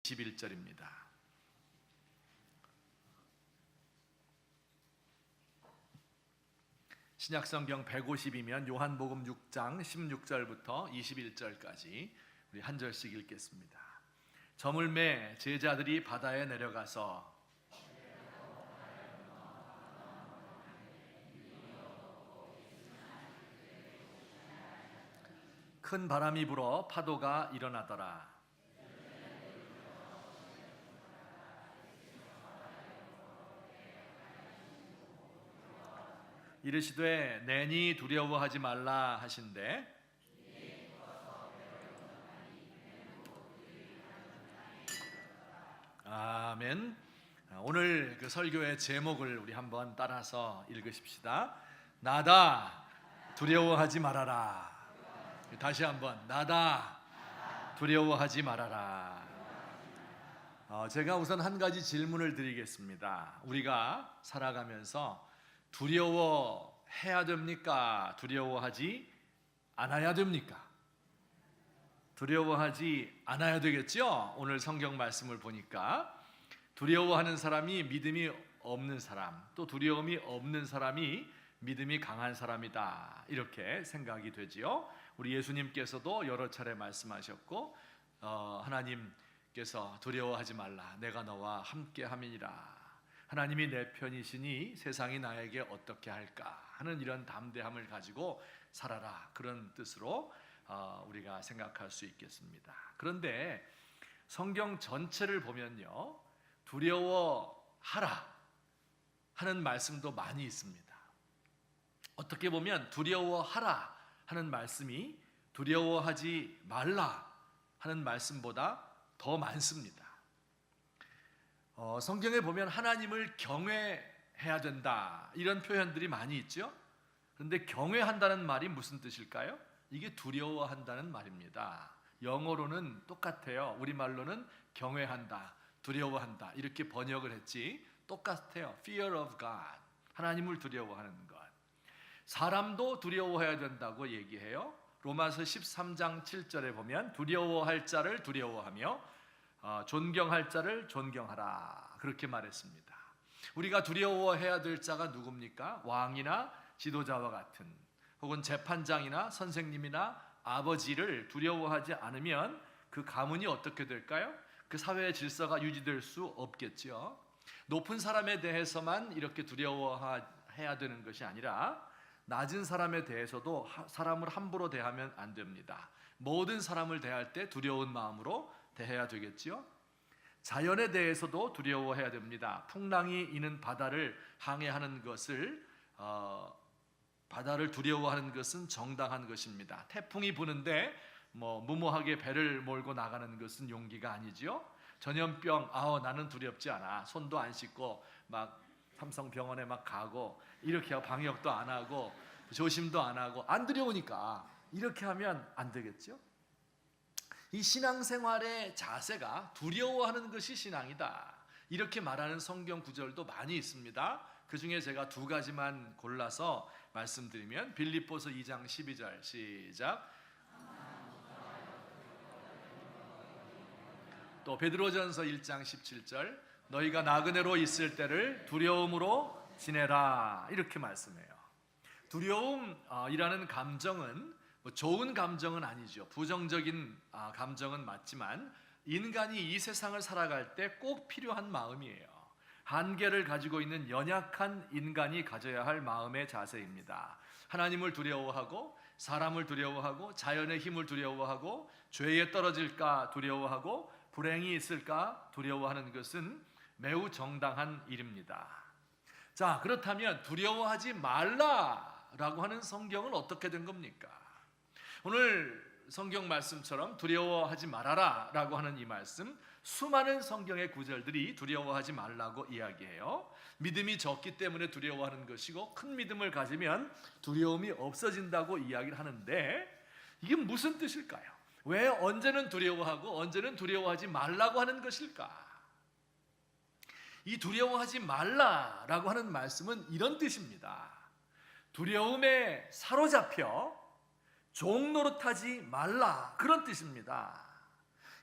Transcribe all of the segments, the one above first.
21절입니다. 신약성경 150이면 요한복음 6장 16절부터 21절까지 우리 한 절씩 읽겠습니다. 저물매 제자들이 바다에 내려가서 큰 바람이 불어 파도가 일어나더라. 이르시되 내니 두려워하지 말라 하신대 아멘. 오늘 그 설교의 제목을 우리 한번 따라서 읽으십시다. 나다 두려워하지 말아라. 다시 한번 나다 두려워하지 말아라. 제가 우선 한 가지 질문을 드리겠습니다. 우리가 살아가면서 두려워해야 됩니까? 두려워하지 않아야 됩니까? 두려워하지 않아야 되겠죠? 오늘 성경 말씀을 보니까 두려워하는 사람이 믿음이 없는 사람, 또 두려움이 없는 사람이 믿음이 강한 사람이다, 이렇게 생각이 되지요. 우리 예수님께서도 여러 차례 말씀하셨고 하나님께서 두려워하지 말라, 내가 너와 함께 함이니라. 하나님이 내 편이시니 세상이 나에게 어떻게 할까 하는 이런 담대함을 가지고 살아라, 그런 뜻으로 우리가 생각할 수 있겠습니다. 그런데 성경 전체를 보면요, 두려워하라 하는 말씀도 많이 있습니다. 어떻게 보면 두려워하라 하는 말씀이 두려워하지 말라 하는 말씀보다 더 많습니다. 성경에 보면 하나님을 경외해야 된다, 이런 표현들이 많이 있죠. 그런데 경외한다는 말이 무슨 뜻일까요? 이게 두려워한다는 말입니다. 영어로는 똑같아요. 우리말로는 경외한다, 두려워한다 이렇게 번역을 했지 똑같아요. Fear of God, 하나님을 두려워하는 것. 사람도 두려워해야 된다고 얘기해요. 로마서 13장 7절에 보면 두려워할 자를 두려워하며 존경할 자를 존경하라, 그렇게 말했습니다. 우리가 두려워해야 될 자가 누굽니까? 왕이나 지도자와 같은, 혹은 재판장이나 선생님이나 아버지를 두려워하지 않으면 그 가문이 어떻게 될까요? 그 사회의 질서가 유지될 수 없겠죠. 높은 사람에 대해서만 이렇게 두려워해야 되는 것이 아니라 낮은 사람에 대해서도 사람을 함부로 대하면 안 됩니다. 모든 사람을 대할 때 두려운 마음으로 대해야 되겠지요. 자연에 대해서도 두려워해야 됩니다. 풍랑이 이는 바다를 항해하는 것을 바다를 두려워하는 것은 정당한 것입니다. 태풍이 부는데 무모하게 배를 몰고 나가는 것은 용기가 아니지요. 전염병, 나는 두렵지 않아, 손도 안 씻고 막 삼성병원에 막 가고 이렇게 하고 방역도 안 하고 조심도 안 하고 안 두려우니까 이렇게 하면 안 되겠죠. 이 신앙생활의 자세가 두려워하는 것이 신앙이다, 이렇게 말하는 성경 구절도 많이 있습니다. 그 중에 제가 두 가지만 골라서 말씀드리면 빌립보서 2장 12절 시작. 또 베드로전서 1장 17절 너희가 나그네로 있을 때를 두려움으로 지내라, 이렇게 말씀해요. 두려움이라는 감정은 좋은 감정은 아니죠. 부정적인 감정은 맞지만 인간이 이 세상을 살아갈 때 꼭 필요한 마음이에요. 한계를 가지고 있는 연약한 인간이 가져야 할 마음의 자세입니다. 하나님을 두려워하고 사람을 두려워하고 자연의 힘을 두려워하고 죄에 떨어질까 두려워하고 불행이 있을까 두려워하는 것은 매우 정당한 일입니다. 자, 그렇다면 두려워하지 말라라고 하는 성경은 어떻게 된 겁니까? 오늘 성경 말씀처럼 두려워하지 말아라 라고 하는 이 말씀, 수많은 성경의 구절들이 두려워하지 말라고 이야기해요. 믿음이 적기 때문에 두려워하는 것이고 큰 믿음을 가지면 두려움이 없어진다고 이야기를 하는데 이게 무슨 뜻일까요? 왜 언제는 두려워하고 언제는 두려워하지 말라고 하는 것일까? 이 두려워하지 말라라고 하는 말씀은 이런 뜻입니다. 두려움에 사로잡혀 종노릇하지 말라, 그런 뜻입니다.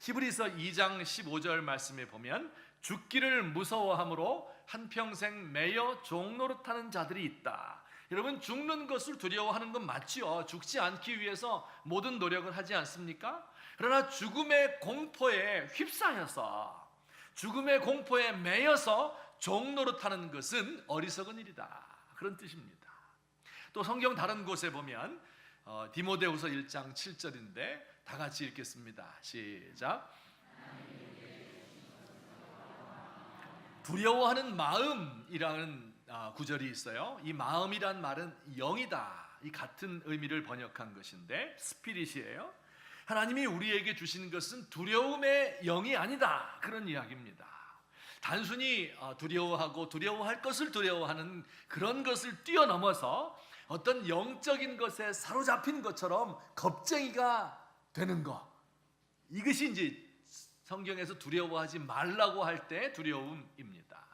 히브리서 2장 15절 말씀에 보면 죽기를 무서워함으로 한평생 매여 종노릇하는 자들이 있다. 여러분, 죽는 것을 두려워하는 건 맞지요. 죽지 않기 위해서 모든 노력을 하지 않습니까? 그러나 죽음의 공포에 휩싸여서, 죽음의 공포에 매여서 종노릇하는 것은 어리석은 일이다, 그런 뜻입니다. 또 성경 다른 곳에 보면 디모데후서 1장 7절인데 다 같이 읽겠습니다. 시작. 두려워하는 마음이라는 구절이 있어요. 이 마음이란 말은 영이다, 이 같은 의미를 번역한 것인데 스피릿이에요. 하나님이 우리에게 주신 것은 두려움의 영이 아니다, 그런 이야기입니다. 단순히 두려워하고 두려워할 것을 두려워하는 그런 것을 뛰어넘어서 어떤 영적인 것에 사로잡힌 것처럼 겁쟁이가 되는 것, 이것이 이제 성경에서 두려워하지 말라고 할 때 두려움입니다.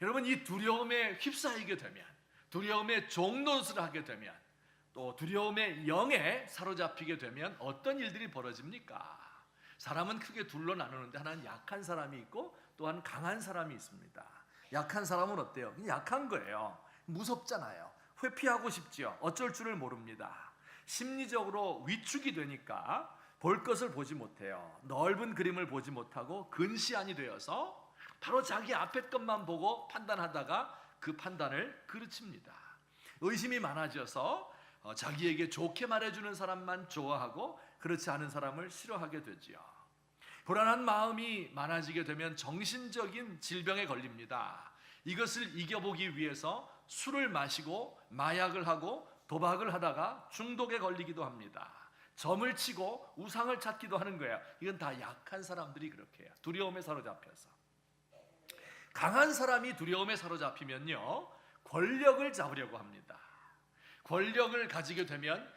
여러분, 이 두려움에 휩싸이게 되면, 두려움의 종노릇을 하게 되면, 또 두려움의 영에 사로잡히게 되면 어떤 일들이 벌어집니까? 사람은 크게 둘로 나누는데 하나는 약한 사람이 있고 또한 강한 사람이 있습니다. 약한 사람은 어때요? 그냥 약한 거예요. 무섭잖아요. 회피하고 싶지요. 어쩔 줄을 모릅니다. 심리적으로 위축이 되니까 볼 것을 보지 못해요. 넓은 그림을 보지 못하고 근시안이 되어서 바로 자기 앞에 것만 보고 판단하다가 그 판단을 그르칩니다. 의심이 많아져서 자기에게 좋게 말해주는 사람만 좋아하고 그렇지 않은 사람을 싫어하게 되지요. 불안한 마음이 많아지게 되면 정신적인 질병에 걸립니다. 이것을 이겨보기 위해서 술을 마시고 마약을 하고 도박을 하다가 중독에 걸리기도 합니다. 점을 치고 우상을 찾기도 하는 거예요. 이건 다 약한 사람들이 그렇게 해요. 두려움에 사로잡혀서. 강한 사람이 두려움에 사로잡히면요, 권력을 잡으려고 합니다. 권력을 가지게 되면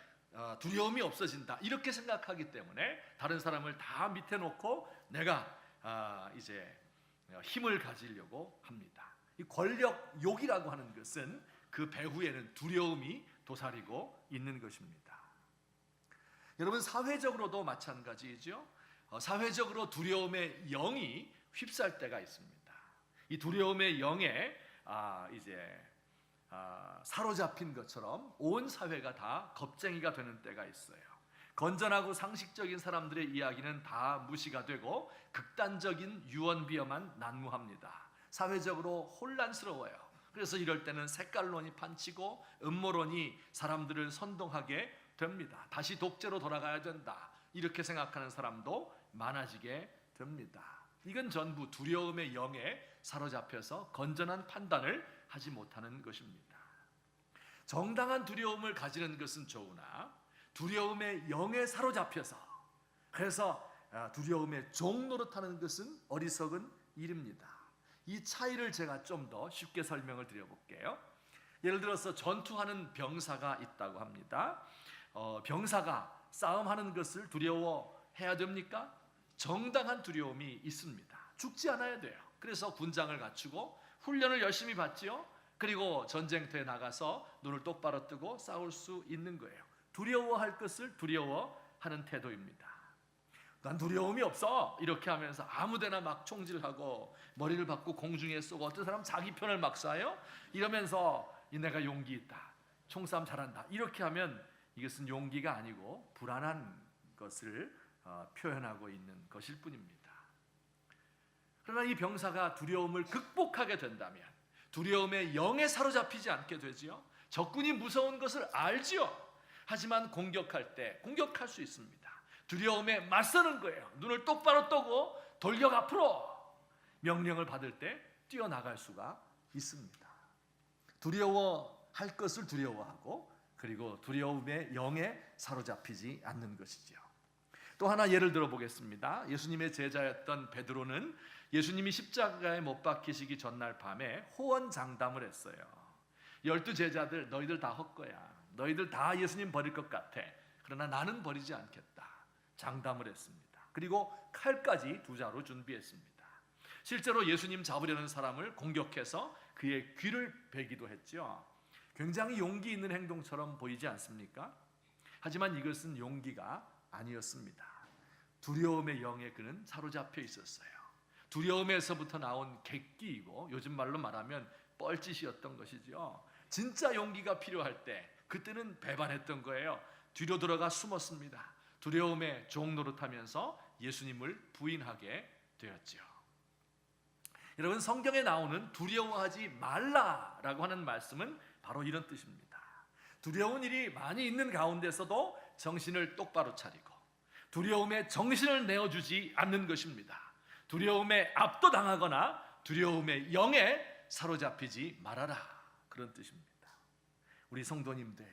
두려움이 없어진다, 이렇게 생각하기 때문에 다른 사람을 다 밑에 놓고 내가 이제 힘을 가지려고 합니다. 이 권력욕이라고 하는 것은 그 배후에는 두려움이 도사리고 있는 것입니다. 여러분, 사회적으로도 마찬가지죠. 사회적으로 두려움의 영이 휩쌀 때가 있습니다. 이 두려움의 영에 사로잡힌 것처럼 온 사회가 다 겁쟁이가 되는 때가 있어요. 건전하고 상식적인 사람들의 이야기는 다 무시가 되고 극단적인 유언비어만 난무합니다. 사회적으로 혼란스러워요. 그래서 이럴 때는 색깔론이 판치고 음모론이 사람들을 선동하게 됩니다. 다시 독재로 돌아가야 된다, 이렇게 생각하는 사람도 많아지게 됩니다. 이건 전부 두려움의 영에 사로잡혀서 건전한 판단을 하지 못하는 것입니다. 정당한 두려움을 가지는 것은 좋으나 두려움의 영에 사로잡혀서, 그래서 두려움의 종노릇하는 것은 어리석은 일입니다. 이 차이를 제가 좀 더 쉽게 설명을 드려볼게요. 예를 들어서 전투하는 병사가 있다고 합니다. 병사가 싸움하는 것을 두려워해야 됩니까? 정당한 두려움이 있습니다. 죽지 않아야 돼요. 그래서 군장을 갖추고 훈련을 열심히 받지요. 그리고 전쟁터에 나가서 눈을 똑바로 뜨고 싸울 수 있는 거예요. 두려워할 것을 두려워하는 태도입니다. 난 두려움이 없어, 이렇게 하면서 아무데나 막 총질하고 머리를 박고 공중에 쏘고 어떤 사람 자기 편을 막 쏴요. 이러면서 내가 용기 있다, 총싸움 잘한다, 이렇게 하면 이것은 용기가 아니고 불안한 것을 표현하고 있는 것일 뿐입니다. 그러나 이 병사가 두려움을 극복하게 된다면 두려움의 영에 사로잡히지 않게 되지요. 적군이 무서운 것을 알지요. 하지만 공격할 때 공격할 수 있습니다. 두려움에 맞서는 거예요. 눈을 똑바로 뜨고 돌격 앞으로, 명령을 받을 때 뛰어나갈 수가 있습니다. 두려워할 것을 두려워하고, 그리고 두려움의 영에 사로잡히지 않는 것이죠. 또 하나 예를 들어 보겠습니다. 예수님의 제자였던 베드로는 예수님이 십자가에 못 박히시기 전날 밤에 호언장담을 했어요. 12 제자들, 너희들 다 헛거야. 너희들 다 예수님 버릴 것 같아. 그러나 나는 버리지 않겠다, 장담을 했습니다. 그리고 칼까지 2자루 준비했습니다. 실제로 예수님 잡으려는 사람을 공격해서 그의 귀를 베기도 했죠. 굉장히 용기 있는 행동처럼 보이지 않습니까? 하지만 이것은 용기가 아니었습니다. 두려움의 영에 그는 사로잡혀 있었어요. 두려움에서부터 나온 객기이고 요즘 말로 말하면 뻘짓이었던 것이죠. 진짜 용기가 필요할 때 그때는 배반했던 거예요. 뒤로 들어가 숨었습니다. 두려움에 종노릇하면서 예수님을 부인하게 되었죠. 여러분, 성경에 나오는 두려워하지 말라라고 하는 말씀은 바로 이런 뜻입니다. 두려운 일이 많이 있는 가운데서도 정신을 똑바로 차리고 두려움에 정신을 내어주지 않는 것입니다. 두려움에 압도당하거나 두려움의 영에 사로잡히지 말아라, 그런 뜻입니다. 우리 성도님들,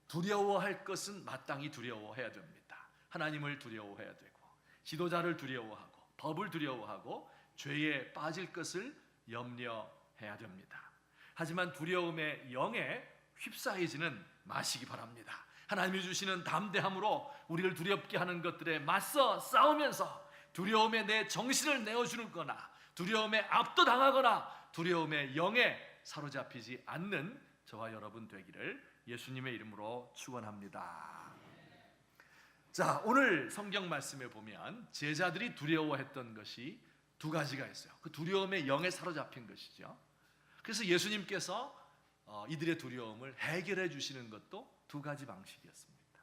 두려워할 것은 마땅히 두려워해야 됩니다. 하나님을 두려워해야 되고 지도자를 두려워하고 법을 두려워하고 죄에 빠질 것을 염려해야 됩니다. 하지만 두려움의 영에 휩싸이지는 마시기 바랍니다. 하나님이 주시는 담대함으로 우리를 두렵게 하는 것들에 맞서 싸우면서 두려움에 내 정신을 내어주는 거나 두려움에 압도당하거나 두려움의 영에 사로잡히지 않는 저와 여러분 되기를 예수님의 이름으로 축원합니다. 자, 오늘 성경 말씀에 보면 제자들이 두려워했던 것이 두 가지가 있어요. 그 두려움의 영에 사로잡힌 것이죠. 그래서 예수님께서 이들의 두려움을 해결해 주시는 것도 두 가지 방식이었습니다.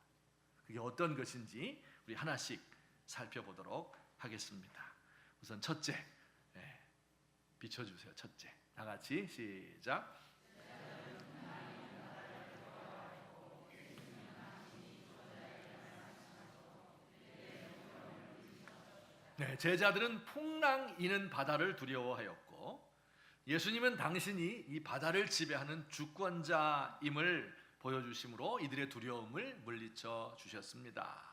그게 어떤 것인지 우리 하나씩 살펴보도록 하겠습니다. 우선 첫째, 비춰주세요. 첫째, 다 같이 시작. 네, 제자들은 풍랑 이는 바다를 두려워하였고 예수님은 당신이 이 바다를 지배하는 주권자임을 보여주심으로 이들의 두려움을 물리쳐 주셨습니다.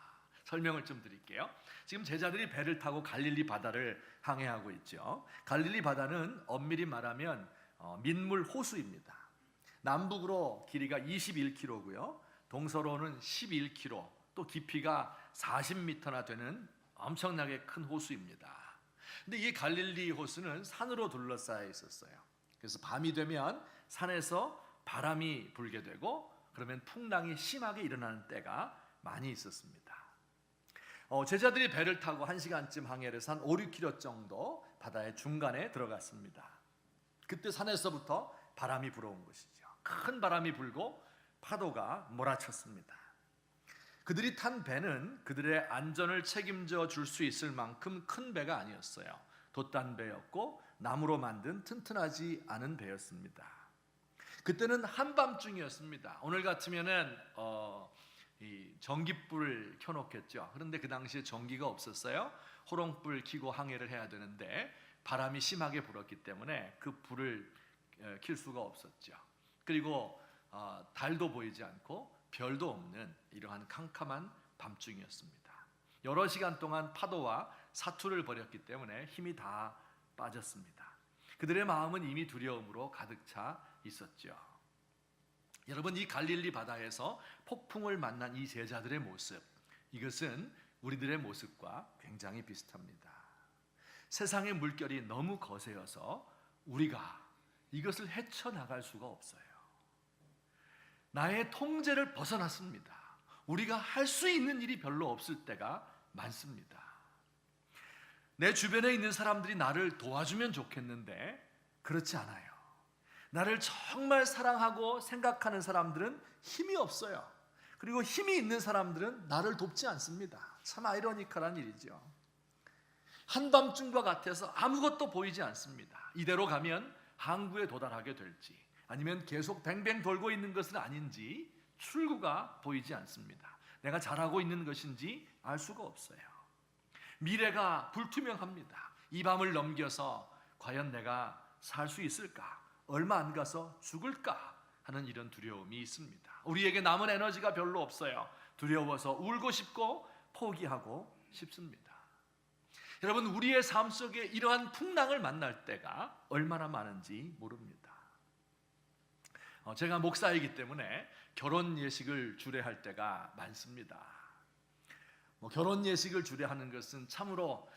설명을 좀 드릴게요. 지금 제자들이 배를 타고 갈릴리 바다를 항해하고 있죠. 갈릴리 바다는 엄밀히 말하면 민물 호수입니다. 남북으로 길이가 21km고요. 동서로는 11km, 또 깊이가 40m나 되는 엄청나게 큰 호수입니다. 근데 이 갈릴리 호수는 산으로 둘러싸여 있었어요. 그래서 밤이 되면 산에서 바람이 불게 되고 그러면 풍랑이 심하게 일어나는 때가 많이 있었습니다. 제자들이 배를 타고 1시간쯤 항해를 해서 한 5-6km 정도 바다의 중간에 들어갔습니다. 그때 산에서부터 바람이 불어온 것이죠. 큰 바람이 불고 파도가 몰아쳤습니다. 그들이 탄 배는 그들의 안전을 책임져 줄 수 있을 만큼 큰 배가 아니었어요. 돛단 배였고 나무로 만든 튼튼하지 않은 배였습니다. 그때는 한밤중이었습니다. 오늘 같으면은 이 전깃불을 켜놓겠죠. 그런데 그 당시에 전기가 없었어요. 호롱불 켜고 항해를 해야 되는데 바람이 심하게 불었기 때문에 그 불을 켤 수가 없었죠. 그리고 달도 보이지 않고 별도 없는 이러한 캄캄한 밤중이었습니다. 여러 시간 동안 파도와 사투를 벌였기 때문에 힘이 다 빠졌습니다. 그들의 마음은 이미 두려움으로 가득 차 있었죠. 여러분, 이 갈릴리 바다에서 폭풍을 만난 이 제자들의 모습, 이것은 우리들의 모습과 굉장히 비슷합니다. 세상의 물결이 너무 거세어서 우리가 이것을 헤쳐나갈 수가 없어요. 나의 통제를 벗어났습니다. 우리가 할 수 있는 일이 별로 없을 때가 많습니다. 내 주변에 있는 사람들이 나를 도와주면 좋겠는데 그렇지 않아요. 나를 정말 사랑하고 생각하는 사람들은 힘이 없어요. 그리고 힘이 있는 사람들은 나를 돕지 않습니다. 참 아이러니컬한 일이죠. 한밤중과 같아서 아무것도 보이지 않습니다. 이대로 가면 항구에 도달하게 될지 아니면 계속 뱅뱅 돌고 있는 것은 아닌지 출구가 보이지 않습니다. 내가 잘하고 있는 것인지 알 수가 없어요. 미래가 불투명합니다. 이 밤을 넘겨서 과연 내가 살 수 있을까? 얼마 안 가서 죽을까? 하는 이런 두려움이 있습니다. 우리에게 남은 에너지가 별로 없어요. 두려워서 울고 싶고 포기하고 싶습니다. 여러분, 우리의 삶 속에 이러한 풍랑을 만날 때가 얼마나 많은지 모릅니다. 제가 목사이기 때문에 결혼 예식을 주례할 때가 많습니다. 결혼 예식을 주례하는 것은 참으로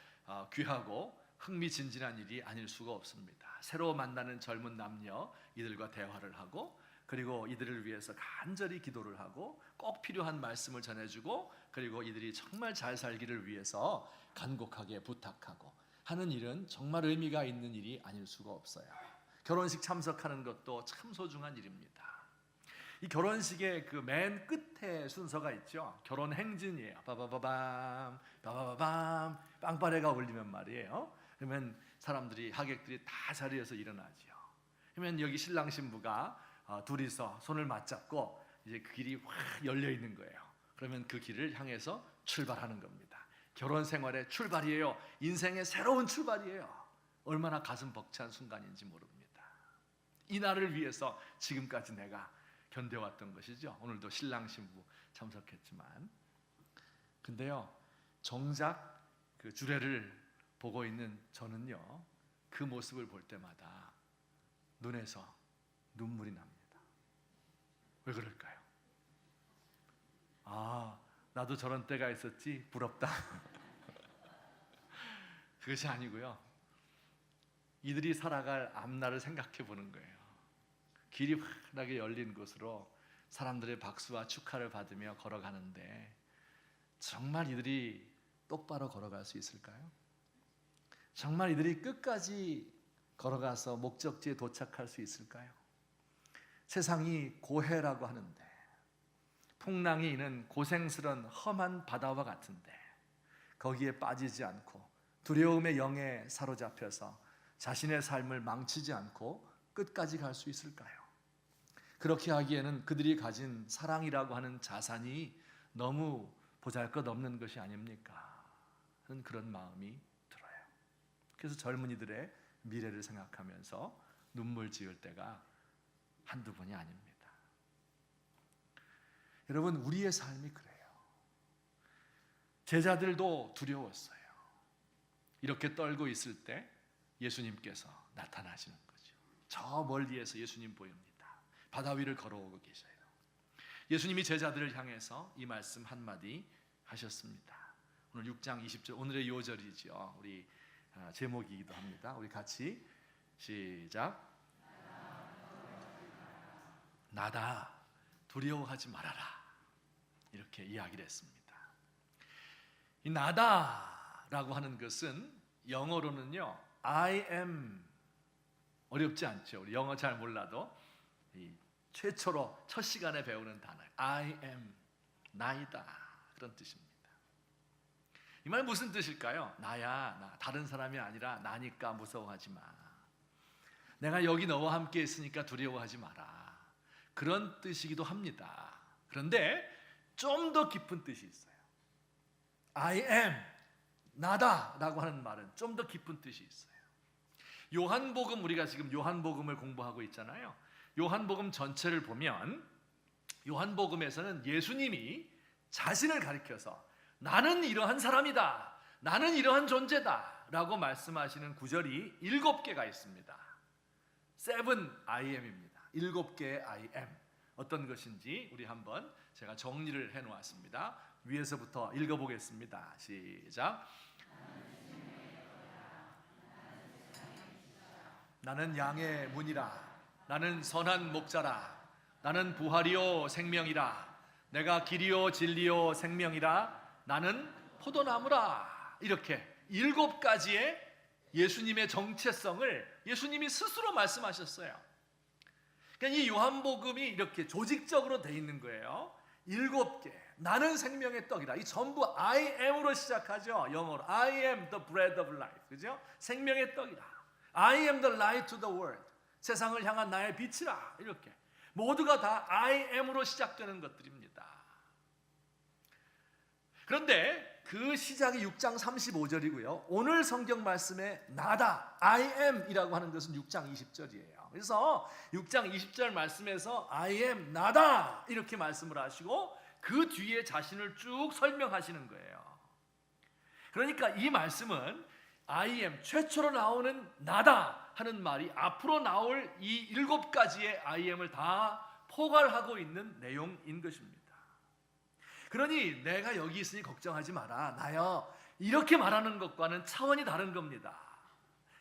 귀하고 흥미진진한 일이 아닐 수가 없습니다. 새로 만나는 젊은 남녀 이들과 대화를 하고 그리고 이들을 위해서 간절히 기도를 하고 꼭 필요한 말씀을 전해주고 그리고 이들이 정말 잘 살기를 위해서 간곡하게 부탁하고 하는 일은 정말 의미가 있는 일이 아닐 수가 없어요. 결혼식 참석하는 것도 참 소중한 일입니다. 이 결혼식의 그 맨 끝에 순서가 있죠. 결혼 행진이에요. 빠바바밤 빠바바밤 빵빠레가 울리면 말이에요. 그러면 사람들이 하객들이 다 자리에서 일어나죠. 그러면 여기 신랑 신부가 둘이서 손을 맞잡고 이제 그 길이 확 열려 있는 거예요. 그러면 그 길을 향해서 출발하는 겁니다. 결혼 생활의 출발이에요. 인생의 새로운 출발이에요. 얼마나 가슴 벅찬 순간인지 모릅니다. 이 날을 위해서 지금까지 내가 견뎌왔던 것이죠. 오늘도 신랑 신부 참석했지만, 근데요 정작 그 주례를 보고 있는 저는요 그 모습을 볼 때마다 눈에서 눈물이 납니다. 왜 그럴까요? 아, 나도 저런 때가 있었지, 부럽다. 그것이 아니고요, 이들이 살아갈 앞날을 생각해 보는 거예요. 길이 환하게 열린 곳으로 사람들의 박수와 축하를 받으며 걸어가는데 정말 이들이 똑바로 걸어갈 수 있을까요? 정말 이들이 끝까지 걸어가서 목적지에 도착할 수 있을까요? 세상이 고해라고 하는데, 풍랑이 있는 고생스런 험한 바다와 같은데 거기에 빠지지 않고 두려움의 영에 사로잡혀서 자신의 삶을 망치지 않고 끝까지 갈 수 있을까요? 그렇게 하기에는 그들이 가진 사랑이라고 하는 자산이 너무 보잘것없는 것이 아닙니까? 하는 그런 마음이 들어요. 그래서 젊은이들의 미래를 생각하면서 눈물 지을 때가 한두 번이 아닙니다. 여러분, 우리의 삶이 그래요. 제자들도 두려웠어요. 이렇게 떨고 있을 때 예수님께서 나타나시는 거죠. 저 멀리에서 예수님 보입니다. 바다 위를 걸어오고 계셔요. 예수님이 제자들을 향해서 이 말씀 한마디 하셨습니다. 오늘 6장 20절, 오늘의 요절이죠. 우리 제목이기도 합니다. 우리 같이 시작. 나다, 두려워하지 말아라. 이렇게 이야기를 했습니다. 이 나다라고 하는 것은 영어로는요 I am, 어렵지 않죠. 우리 영어 잘 몰라도 이 최초로 첫 시간에 배우는 단어 I am, 나이다, 그런 뜻입니다. 이 말 무슨 뜻일까요? 나야, 나, 다른 사람이 아니라 나니까 무서워하지 마. 내가 여기 너와 함께 있으니까 두려워하지 마라. 그런 뜻이기도 합니다. 그런데 좀 더 깊은 뜻이 있어요. I am, 나다 라고 하는 말은 좀 더 깊은 뜻이 있어요. 요한복음, 우리가 지금 요한복음을 공부하고 있잖아요. 요한복음 전체를 보면 요한복음에서는 예수님이 자신을 가리켜서 나는 이러한 사람이다, 나는 이러한 존재다 라고 말씀하시는 구절이 7개가 있습니다. 7 I am입니다. 7개의 I am. 어떤 것인지 우리 한번 제가 정리를 해놓았습니다. 위에서부터 읽어보겠습니다. 시작. 나는 양의 문이라. 나는 선한 목자라. 나는 부활이요 생명이라. 내가 길이요 진리요 생명이라. 나는 포도나무라. 이렇게 7가지의 예수님의 정체성을 예수님이 스스로 말씀하셨어요. 그러니까 이 요한복음이 이렇게 조직적으로 돼 있는 거예요. 7개. 나는 생명의 떡이다. 이 전부 I am으로 시작하죠. 영어로 I am the bread of life. 그죠? 생명의 떡이다. I am the light to the world. 세상을 향한 나의 빛이라. 이렇게 모두가 다 I am으로 시작되는 것들입니다. 그런데 그 시작이 6장 35절이고요. 오늘 성경 말씀에 나다, I am 이라고 하는 것은 6장 20절이에요. 그래서 6장 20절 말씀에서 I am, 나다 이렇게 말씀을 하시고 그 뒤에 자신을 쭉 설명하시는 거예요. 그러니까 이 말씀은 I am, 최초로 나오는 나다 하는 말이 앞으로 나올 이 7가지의 I am을 다 포괄하고 있는 내용인 것입니다. 그러니 내가 여기 있으니 걱정하지 마라, 나여, 이렇게 말하는 것과는 차원이 다른 겁니다.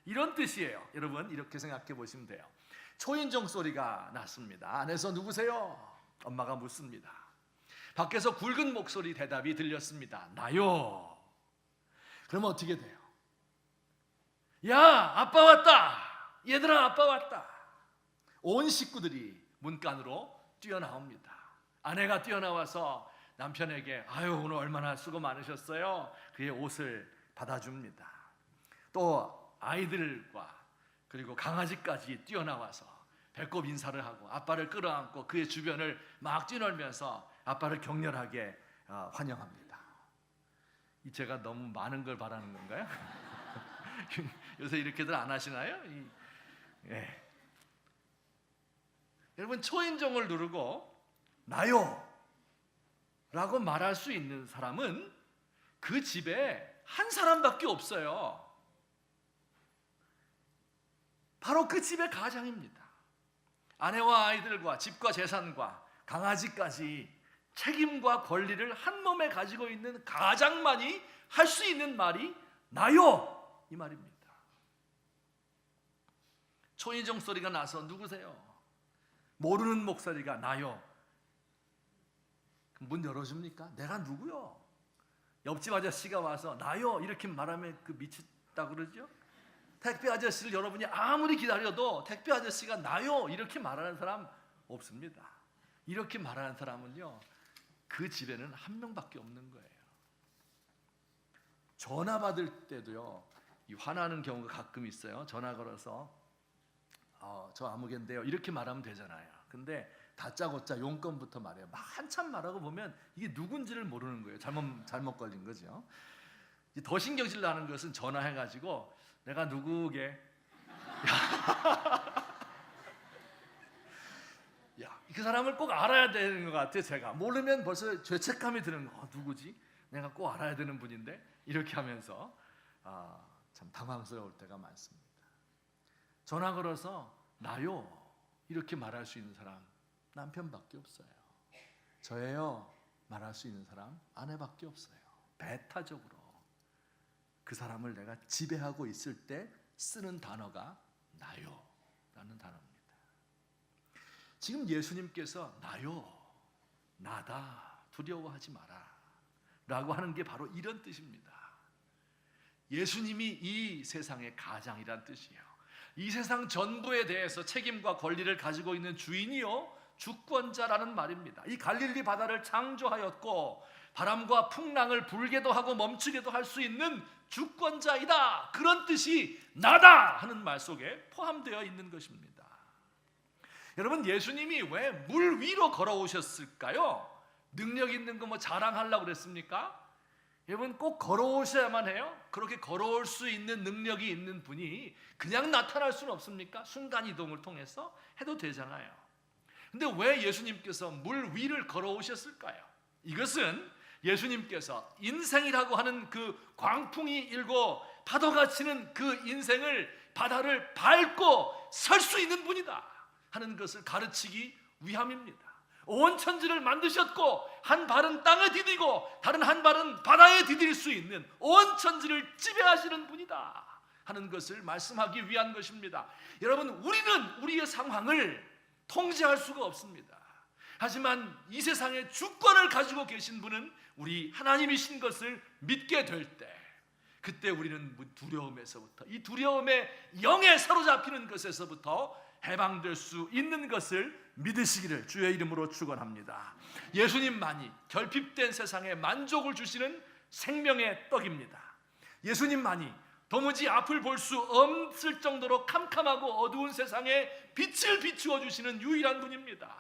이런 뜻이에요. 여러분 이렇게 생각해 보시면 돼요. 초인종 소리가 났습니다. 안에서 누구세요? 엄마가 묻습니다. 밖에서 굵은 목소리 대답이 들렸습니다. 나요. 그러면 어떻게 돼요? 야, 아빠 왔다. 얘들아, 아빠 왔다. 온 식구들이 문간으로 뛰어나옵니다. 아내가 뛰어나와서 남편에게 아유 오늘 얼마나 수고 많으셨어요. 그의 옷을 받아줍니다. 또 아이들과 그리고 강아지까지 뛰어나와서 배꼽 인사를 하고 아빠를 끌어안고 그의 주변을 막 뛰놀면서 아빠를 격렬하게 환영합니다. 제가 너무 많은 걸 바라는 건가요? 요새 이렇게들 안 하시나요? 예. 여러분 초인종을 누르고 나요 라고 말할 수 있는 사람은 그 집에 한 사람밖에 없어요. 바로 그 집의 가장입니다. 아내와 아이들과 집과 재산과 강아지까지 책임과 권리를 한 몸에 가지고 있는 가장만이 할 수 있는 말이 나요 이 말입니다. 초인종 소리가 나서 누구세요? 모르는 목소리가 나요. 문 열어줍니까? 내가 누구요? 옆집 아저씨가 와서 나요 이렇게 말하면 그 미쳤다 그러죠? 택배 아저씨를 여러분이 아무리 기다려도 택배 아저씨가 나요 이렇게 말하는 사람 없습니다. 이렇게 말하는 사람은요 그 집에는 한 명밖에 없는 거예요. 전화 받을 때도요 화나는 경우가 가끔 있어요. 전화 걸어서 저 아무개인데요 이렇게 말하면 되잖아요. 근데 다짜고짜 용건부터 말해요. 막 한참 말하고 보면 이게 누군지를 모르는 거예요. 잘못 걸린 거죠. 더 신경질 나는 것은 전화해가지고 내가 누구게 야, 그 사람을 꼭 알아야 되는 것 같아요. 제가 모르면 벌써 죄책감이 드는 거. 누구지? 내가 꼭 알아야 되는 분인데 이렇게 하면서 참 당황스러울 때가 많습니다. 전화 걸어서 나요 이렇게 말할 수 있는 사람 남편밖에 없어요. 저예요 말할 수 있는 사람 아내밖에 없어요. 배타적으로 그 사람을 내가 지배하고 있을 때 쓰는 단어가 나요 라는 단어입니다. 지금 예수님께서 나요 나다 두려워하지 마라 라고 하는 게 바로 이런 뜻입니다. 예수님이 이 세상의 가장이란 뜻이에요. 이 세상 전부에 대해서 책임과 권리를 가지고 있는 주인이요 주권자라는 말입니다. 이 갈릴리 바다를 창조하였고 바람과 풍랑을 불게도 하고 멈추게도 할 수 있는 주권자이다. 그런 뜻이 나다 하는 말 속에 포함되어 있는 것입니다. 여러분 예수님이 왜 물 위로 걸어오셨을까요? 능력 있는 거 뭐 자랑하려고 그랬습니까? 여러분 꼭 걸어오셔야만 해요? 그렇게 걸어올 수 있는 능력이 있는 분이 그냥 나타날 수는 없습니까? 순간이동을 통해서 해도 되잖아요. 근데 왜 예수님께서 물 위를 걸어오셨을까요? 이것은 예수님께서 인생이라고 하는 그 광풍이 일고 파도가 치는 그 인생을 바다를 밟고 설 수 있는 분이다 하는 것을 가르치기 위함입니다. 온 천지를 만드셨고 한 발은 땅에 디디고 다른 한 발은 바다에 디딜 수 있는 온 천지를 지배하시는 분이다 하는 것을 말씀하기 위한 것입니다. 여러분 우리는 우리의 상황을 통제할 수가 없습니다. 하지만 이 세상의 주권을 가지고 계신 분은 우리 하나님이신 것을 믿게 될 때 그때 우리는 두려움에서부터 이 두려움의 영에 사로잡히는 것에서부터 해방될 수 있는 것을 믿으시기를 주의 이름으로 축원합니다. 예수님만이 결핍된 세상에 만족을 주시는 생명의 떡입니다. 예수님만이 도무지 앞을 볼 수 없을 정도로 캄캄하고 어두운 세상에 빛을 비추어 주시는 유일한 분입니다.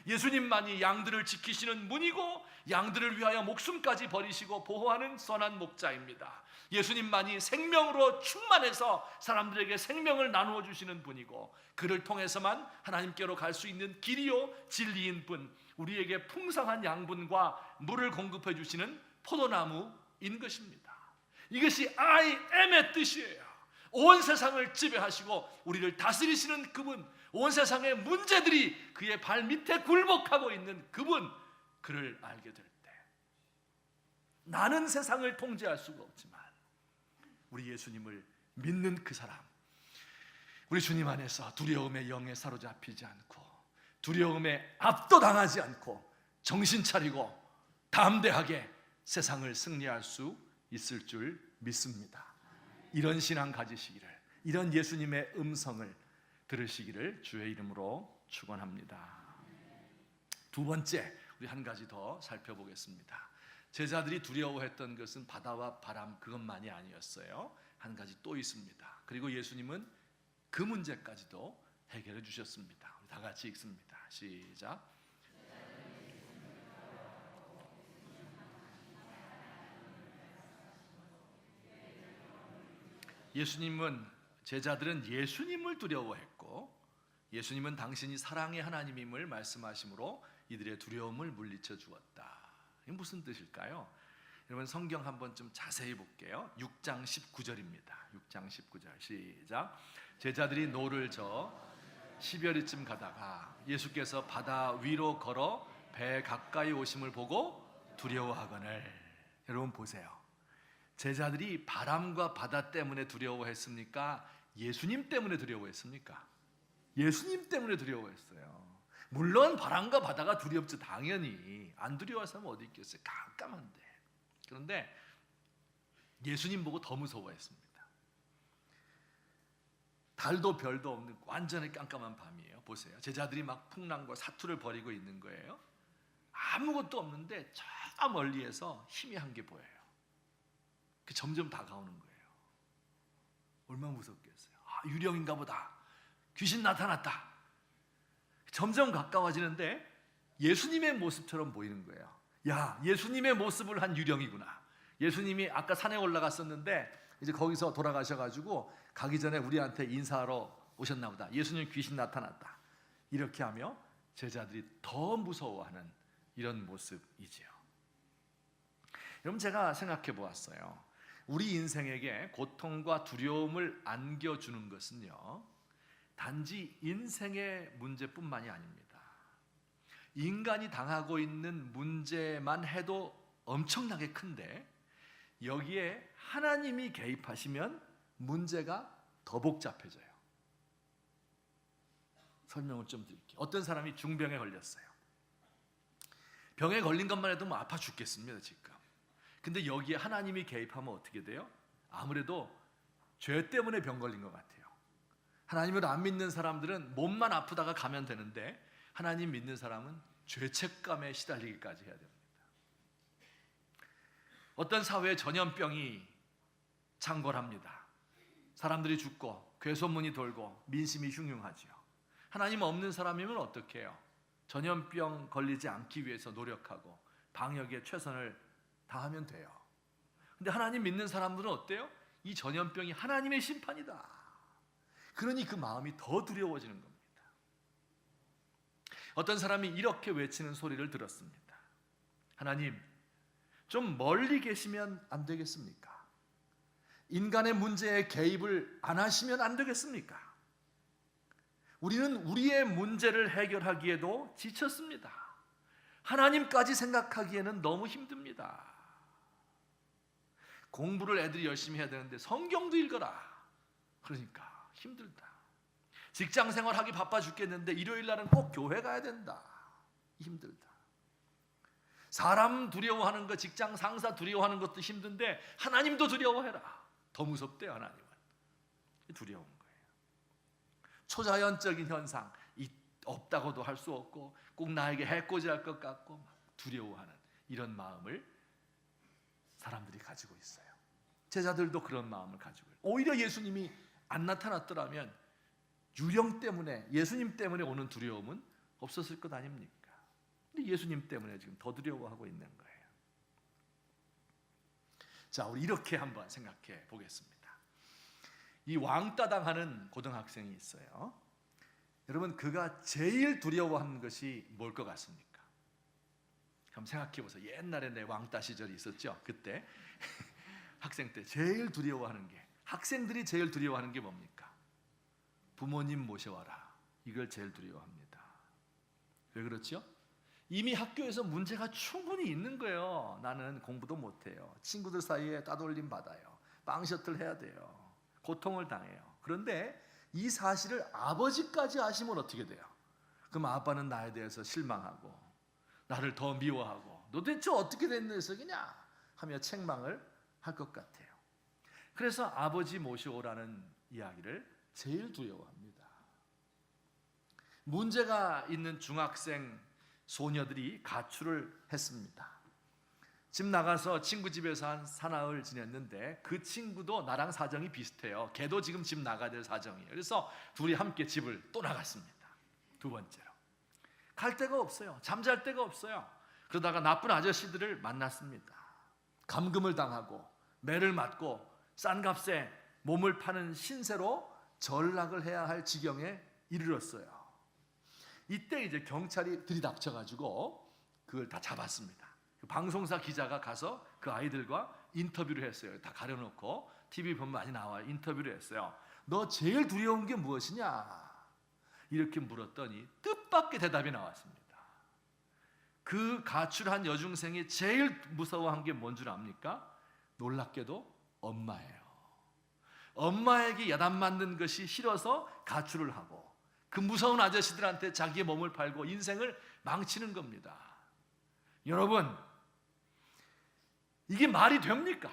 예수님만이 양들을 지키시는 분이고 양들을 위하여 목숨까지 버리시고 보호하는 선한 목자입니다. 예수님만이 생명으로 충만해서 사람들에게 생명을 나누어 주시는 분이고 그를 통해서만 하나님께로 갈 수 있는 길이요 진리인 분, 우리에게 풍성한 양분과 물을 공급해 주시는 포도나무인 것입니다. 이것이 I am의 뜻이에요. 온 세상을 지배하시고 우리를 다스리시는 그분, 온 세상의 문제들이 그의 발 밑에 굴복하고 있는 그분, 그를 알게 될 때 나는 세상을 통제할 수가 없지만 우리 예수님을 믿는 그 사람, 우리 주님 안에서 두려움의 영에 사로잡히지 않고 두려움에 압도당하지 않고 정신 차리고 담대하게 세상을 승리할 수 있을 줄 믿습니다. 이런 신앙 가지시기를, 이런 예수님의 음성을 들으시기를 주의 이름으로 축원합니다. 두 번째, 우리 한 가지 더 살펴보겠습니다. 제자들이 두려워했던 것은 바다와 바람 그것만이 아니었어요. 한 가지 또 있습니다. 그리고 예수님은 그 문제까지도 해결해 주셨습니다. 우리 다 같이 읽습니다. 시작. 제자들은 예수님을 두려워했고 예수님은 당신이 사랑의 하나님임을 말씀하심으로 이들의 두려움을 물리쳐 주었다. 이게 무슨 뜻일까요? 여러분 성경 한번 좀 자세히 볼게요. 6장 19절입니다. 6장 19절 시작. 제자들이 노를 저 10여리쯤 가다가 예수께서 바다 위로 걸어 배 가까이 오심을 보고 두려워하거늘. 여러분 보세요. 제자들이 바람과 바다 때문에 두려워했습니까? 예수님 때문에 두려워했습니까? 예수님 때문에 두려워했어요. 물론 바람과 바다가 두렵죠. 당연히 안 두려워할 사람은 어디 있겠어요. 깜깜한데. 그런데 예수님 보고 더 무서워했습니다. 달도 별도 없는 완전히 깜깜한 밤이에요. 보세요. 제자들이 막 풍랑과 사투를 벌이고 있는 거예요. 아무것도 없는데 저 멀리에서 희미한 게 보여요. 그 점점 다가오는 거예요. 얼마나 무섭겠어요. 아, 유령인가 보다. 귀신 나타났다. 점점 가까워지는데 예수님의 모습처럼 보이는 거예요. 야, 예수님의 모습을 한 유령이구나. 예수님이 아까 산에 올라갔었는데 이제 거기서 돌아가셔가지고 가기 전에 우리한테 인사하러 오셨나 보다. 예수님 귀신 나타났다. 이렇게 하며 제자들이 더 무서워하는 이런 모습이지요. 여러분 제가 생각해 보았어요. 우리 인생에게 고통과 두려움을 안겨주는 것은요, 단지 인생의 문제뿐만이 아닙니다. 인간이 당하고 있는 문제만 해도 엄청나게 큰데 여기에 하나님이 개입하시면 문제가 더 복잡해져요. 설명을 좀 드릴게요. 어떤 사람이 중병에 걸렸어요. 병에 걸린 것만 해도 뭐 아파 죽겠습니다 지금. 근데 여기에 하나님이 개입하면 어떻게 돼요? 아무래도 죄 때문에 병 걸린 것 같아요. 하나님을 안 믿는 사람들은 몸만 아프다가 가면 되는데 하나님 믿는 사람은 죄책감에 시달리기까지 해야 됩니다. 어떤 사회에 전염병이 창궐합니다. 사람들이 죽고 괴소문이 돌고 민심이 흉흉하지요. 하나님 없는 사람이면 어떻게 해요? 전염병 걸리지 않기 위해서 노력하고 방역에 최선을 다하면 돼요. 근데 하나님 믿는 사람들은 어때요? 이 전염병이 하나님의 심판이다. 그러니 그 마음이 더 두려워지는 겁니다. 어떤 사람이 이렇게 외치는 소리를 들었습니다. 하나님, 좀 멀리 계시면 안 되겠습니까? 인간의 문제에 개입을 안 하시면 안 되겠습니까? 우리는 우리의 문제를 해결하기에도 지쳤습니다. 하나님까지 생각하기에는 너무 힘듭니다. 공부를 애들이 열심히 해야 되는데 성경도 읽어라. 그러니까 힘들다. 직장 생활하기 바빠 죽겠는데 일요일 날은 꼭 교회 가야 된다. 힘들다. 사람 두려워하는 것, 직장 상사 두려워하는 것도 힘든데 하나님도 두려워해라. 더 무섭대요. 하나님은. 두려운 거예요. 초자연적인 현상, 없다고도 할 수 없고 꼭 나에게 해코지할 것 같고 두려워하는 이런 마음을 사람들이 가지고 있어요. 제자들도 그런 마음을 가지고 있어요. 오히려 예수님이 안 나타났더라면 유령 때문에, 예수님 때문에 오는 두려움은 없었을 것 아닙니까? 근데 예수님 때문에 지금 더 두려워하고 있는 거예요. 자, 우리 이렇게 한번 생각해 보겠습니다. 이 왕따당하는 고등학생이 있어요. 여러분, 그가 제일 두려워하는 것이 뭘 것 같습니까? 한번 생각해 보세요. 옛날에 내 왕따 시절이 있었죠. 그때 학생 때 제일 두려워하는 게, 학생들이 제일 두려워하는 게 뭡니까? 부모님 모셔와라. 이걸 제일 두려워합니다. 왜 그렇죠? 이미 학교에서 문제가 충분히 있는 거예요. 나는 공부도 못해요. 친구들 사이에 따돌림 받아요. 빵 셔틀 해야 돼요. 고통을 당해요. 그런데 이 사실을 아버지까지 아시면 어떻게 돼요? 그럼 아빠는 나에 대해서 실망하고 나를 더 미워하고 너 대체 어떻게 된 녀석이냐 하며 책망을 할 것 같아요. 그래서 아버지 모셔오라는 이야기를 제일 두려워합니다. 문제가 있는 중학생 소녀들이 가출을 했습니다. 집 나가서 친구 집에서 한 사나흘 지냈는데 그 친구도 나랑 사정이 비슷해요. 걔도 지금 집 나가야 될 사정이에요. 그래서 둘이 함께 집을 또 나갔습니다. 두 번째로 갈 데가 없어요. 잠잘 데가 없어요. 그러다가 나쁜 아저씨들을 만났습니다. 감금을 당하고 매를 맞고 싼 값에 몸을 파는 신세로 전락을 해야 할 지경에 이르렀어요. 이때 이제 경찰이 들이닥쳐가지고 그걸 다 잡았습니다. 방송사 기자가 가서 그 아이들과 인터뷰를 했어요. 다 가려놓고 TV 보면 많이 나와요. 인터뷰를 했어요. 너 제일 두려운 게 무엇이냐? 이렇게 물었더니 뜻밖의 대답이 나왔습니다. 그 가출한 여중생이 제일 무서워한 게 뭔 줄 압니까? 놀랍게도 엄마예요. 엄마에게 야단 맞는 것이 싫어서 가출을 하고 그 무서운 아저씨들한테 자기의 몸을 팔고 인생을 망치는 겁니다. 여러분, 이게 말이 됩니까?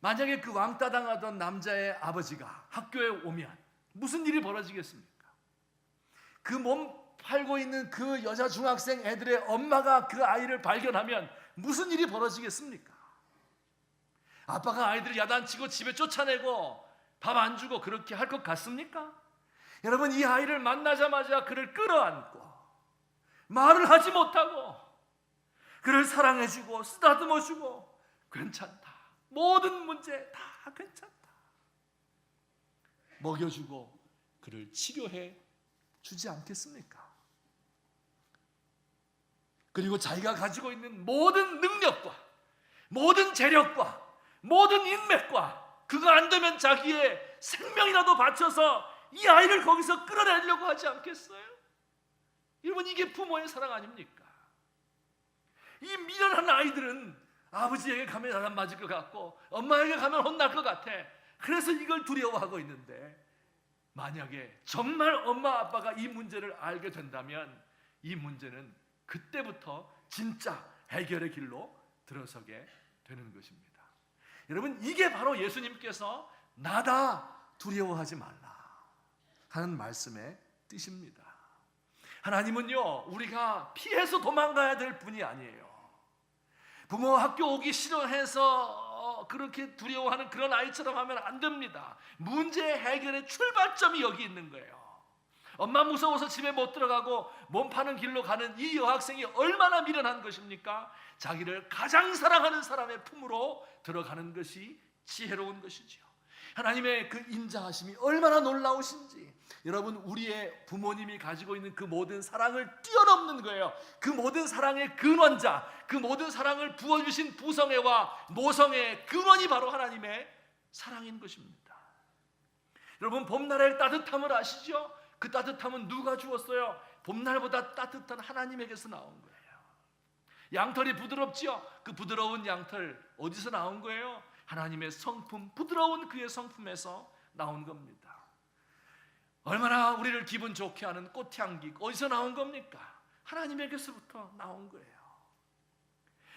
만약에 그 왕따 당하던 남자의 아버지가 학교에 오면 무슨 일이 벌어지겠습니까? 그 몸 팔고 있는 그 여자 중학생 애들의 엄마가 그 아이를 발견하면 무슨 일이 벌어지겠습니까? 아빠가 아이들을 야단치고 집에 쫓아내고 밥 안 주고 그렇게 할 것 같습니까? 여러분, 이 아이를 만나자마자 그를 끌어안고 말을 하지 못하고 그를 사랑해주고 쓰다듬어주고 괜찮다, 모든 문제 다 괜찮다, 먹여주고 그를 치료해 주지 않겠습니까? 그리고 자기가 가지고 있는 모든 능력과 모든 재력과 모든 인맥과 그거 안 되면 자기의 생명이라도 바쳐서 이 아이를 거기서 끌어내려고 하지 않겠어요? 여러분, 이게 부모의 사랑 아닙니까? 이 미련한 아이들은 아버지에게 가면 야단 맞을 것 같고 엄마에게 가면 혼날 것 같아. 그래서 이걸 두려워하고 있는데, 만약에 정말 엄마 아빠가 이 문제를 알게 된다면 이 문제는 그때부터 진짜 해결의 길로 들어서게 되는 것입니다. 여러분, 이게 바로 예수님께서 나다 두려워하지 말라 하는 말씀의 뜻입니다. 하나님은요, 우리가 피해서 도망가야 될 분이 아니에요. 부모 학교 오기 싫어해서 그렇게 두려워하는 그런 아이처럼 하면 안 됩니다. 문제 해결의 출발점이 여기 있는 거예요. 엄마 무서워서 집에 못 들어가고 몸 파는 길로 가는 이 여학생이 얼마나 미련한 것입니까? 자기를 가장 사랑하는 사람의 품으로 들어가는 것이 지혜로운 것이지요. 하나님의 그 인자하심이 얼마나 놀라우신지, 여러분, 우리의 부모님이 가지고 있는 그 모든 사랑을 뛰어넘는 거예요. 그 모든 사랑의 근원자, 그 모든 사랑을 부어주신 부성애와 모성애의 근원이 바로 하나님의 사랑인 것입니다. 여러분, 봄날의 따뜻함을 아시죠? 그 따뜻함은 누가 주었어요? 봄날보다 따뜻한 하나님에게서 나온 거예요. 양털이 부드럽지요? 그 부드러운 양털 어디서 나온 거예요? 하나님의 성품, 부드러운 그의 성품에서 나온 겁니다. 얼마나 우리를 기분 좋게 하는 꽃향기 어디서 나온 겁니까? 하나님에게서부터 나온 거예요.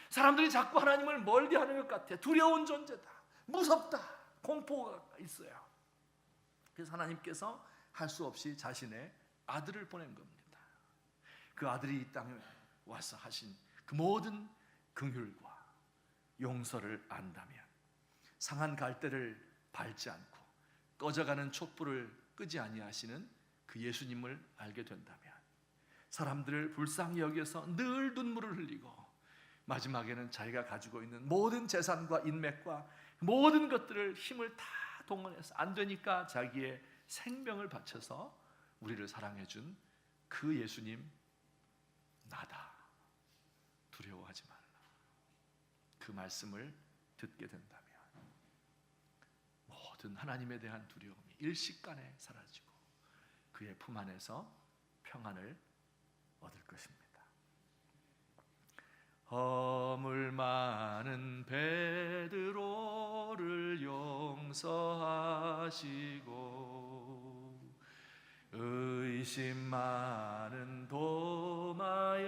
사람들이 자꾸 하나님을 멀리하는 것 같아. 두려운 존재다, 무섭다, 공포가 있어요. 그래서 하나님께서 할 수 없이 자신의 아들을 보낸 겁니다. 그 아들이 이 땅에 와서 하신 그 모든 긍휼과 용서를 안다면, 상한 갈대를 밟지 않고 꺼져가는 촛불을 끄지 아니하시는 그 예수님을 알게 된다면, 사람들을 불쌍히 여겨서 늘 눈물을 흘리고 마지막에는 자기가 가지고 있는 모든 재산과 인맥과 모든 것들을 힘을 다 동원해서 안 되니까 자기의 생명을 바쳐서 우리를 사랑해 준 그 예수님, 나다 두려워하지 말라, 그 말씀을 듣게 된다면 모든 하나님에 대한 두려움이 일시간에 사라지고 그의 품 안에서 평안을 얻을 것입니다. 허물 많은 베드로를 허물을 용서하시고 의심 많은 도마에게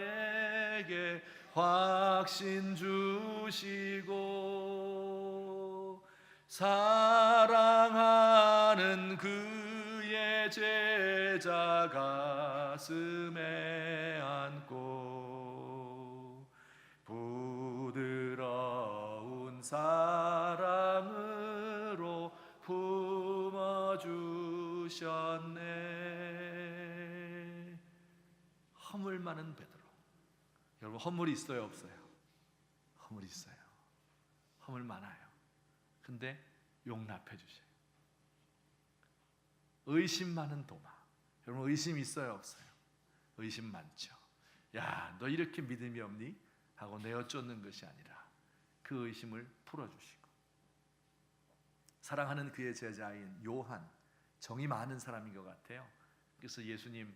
확신 주시고 사랑하는 그의 제자 가슴에 안고 부드러운 사랑으로 품어주셨네. 허물 많은 베드로. 여러분, 허물이 있어요, 없어요? 허물이 있어요. 허물 많아요. 근데 용납해 주셔요. 의심 많은 도마. 여러분, 의심 있어요, 없어요? 의심 많죠. 야, 너 이렇게 믿음이 없니? 하고 내어 쫓는 것이 아니라 그 의심을 풀어주시고, 사랑하는 그의 제자인 요한, 정이 많은 사람인 것 같아요. 그래서 예수님